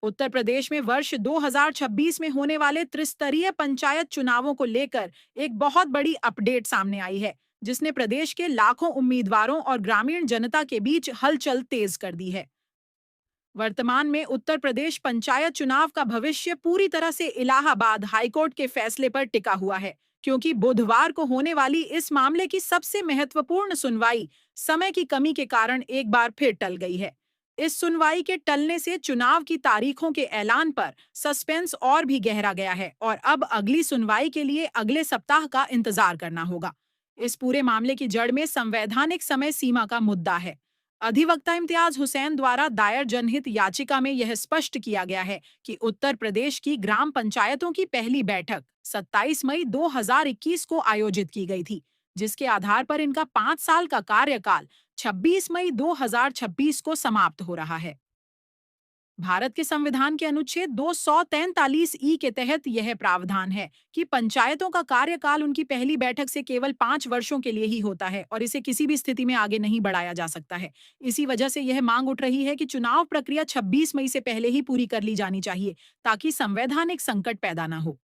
उत्तर प्रदेश में वर्ष 2026 में होने वाले त्रिस्तरीय पंचायत चुनावों को लेकर एक बहुत बड़ी अपडेट सामने आई है, जिसने प्रदेश के लाखों उम्मीदवारों और ग्रामीण जनता के बीच हलचल तेज कर दी है। वर्तमान में उत्तर प्रदेश पंचायत चुनाव का भविष्य पूरी तरह से इलाहाबाद हाईकोर्ट के फैसले पर टिका हुआ है, क्योंकि बुधवार को होने वाली इस मामले की सबसे महत्वपूर्ण सुनवाई समय की कमी के कारण एक बार फिर टल गई है। इस सुनवाई के टलने से चुनाव की तारीखों के ऐलान पर सस्पेंस और भी गहरा गया है और अब अगली सुनवाई के लिए अगले सप्ताह का इंतजार करना होगा। इस पूरे मामले की जड़ में संवैधानिक समय सीमा का मुद्दा है। अधिवक्ता इम्तियाज हुसैन द्वारा दायर जनहित याचिका में यह स्पष्ट किया गया है कि उत्तर प्रदेश की ग्राम पंचायतों की पहली बैठक 27 मई 2021 को आयोजित की गई थी, जिसके आधार पर इनका 5 साल का कार्यकाल 26 मई 2026 को समाप्त हो रहा है। भारत के संविधान के अनुच्छेद 243 ई के तहत यह प्रावधान है कि पंचायतों का कार्यकाल उनकी पहली बैठक से केवल 5 वर्षों के लिए ही होता है और इसे किसी भी स्थिति में आगे नहीं बढ़ाया जा सकता है। इसी वजह से यह मांग उठ रही है कि चुनाव प्रक्रिया 26 मई से पहले ही पूरी कर ली जानी चाहिए, ताकि संवैधानिक संकट पैदा न हो।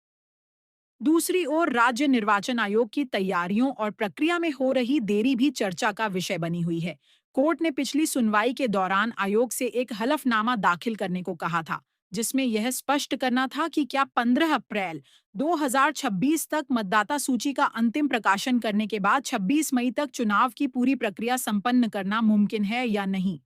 दूसरी ओर राज्य निर्वाचन आयोग की तैयारियों और प्रक्रिया में हो रही देरी भी चर्चा का विषय बनी हुई है। कोर्ट ने पिछली सुनवाई के दौरान आयोग से एक हलफनामा दाखिल करने को कहा था, जिसमें यह स्पष्ट करना था कि क्या 15 अप्रैल 2026 तक मतदाता सूची का अंतिम प्रकाशन करने के बाद 26 मई तक चुनाव की पूरी प्रक्रिया संपन्न करना मुमकिन है या नहीं।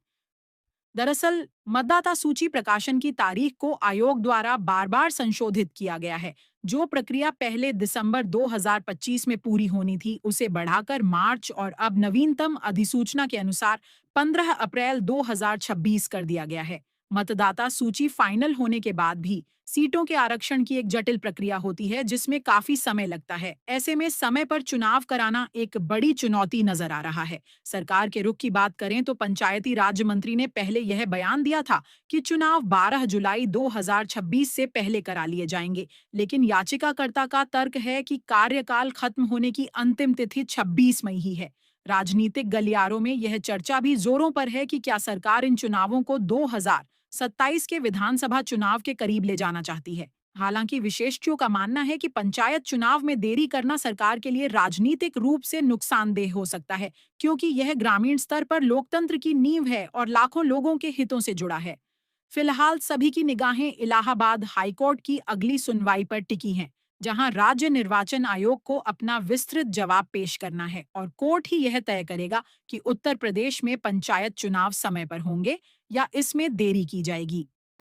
दरअसल मतदाता सूची प्रकाशन की तारीख को आयोग द्वारा बार-बार संशोधित किया गया है। जो प्रक्रिया पहले दिसंबर 2025 में पूरी होनी थी, उसे बढ़ाकर मार्च और अब नवीनतम अधिसूचना के अनुसार 15 अप्रैल 2026 कर दिया गया है। मतदाता सूची फाइनल होने के बाद भी सीटों के आरक्षण की एक जटिल प्रक्रिया होती है, जिसमें काफी समय लगता है। ऐसे में समय पर चुनाव कराना एक बड़ी चुनौती नजर आ रहा है। सरकार के रुख की बात करें तो पंचायती राज मंत्री ने पहले यह बयान दिया था कि चुनाव 12 जुलाई 2026 से पहले करा लिए जाएंगे, लेकिन याचिकाकर्ता का तर्क है कि कार्यकाल खत्म होने की अंतिम तिथि 26 मई ही है। राजनीतिक गलियारों में यह चर्चा भी जोरों पर है कि क्या सरकार इन चुनावों को 2027 के विधानसभा चुनाव के करीब ले जाना चाहती है। हालांकि विशेषज्ञों का मानना है कि पंचायत चुनाव में देरी करना सरकार के लिए राजनीतिक रूप से नुकसानदेह हो सकता है, क्योंकि यह ग्रामीण स्तर पर लोकतंत्र की नींव है और लाखों लोगों के हितों से जुड़ा है। फिलहाल सभी की निगाहें इलाहाबाद हाईकोर्ट की अगली सुनवाई पर टिकी हैं, जहां राज्य निर्वाचन आयोग को अपना विस्तृत जवाब पेश करना है और कोर्ट ही यह तय करेगा कि उत्तर प्रदेश में पंचायत चुनाव समय पर होंगे या इसमें देरी की जाएगी।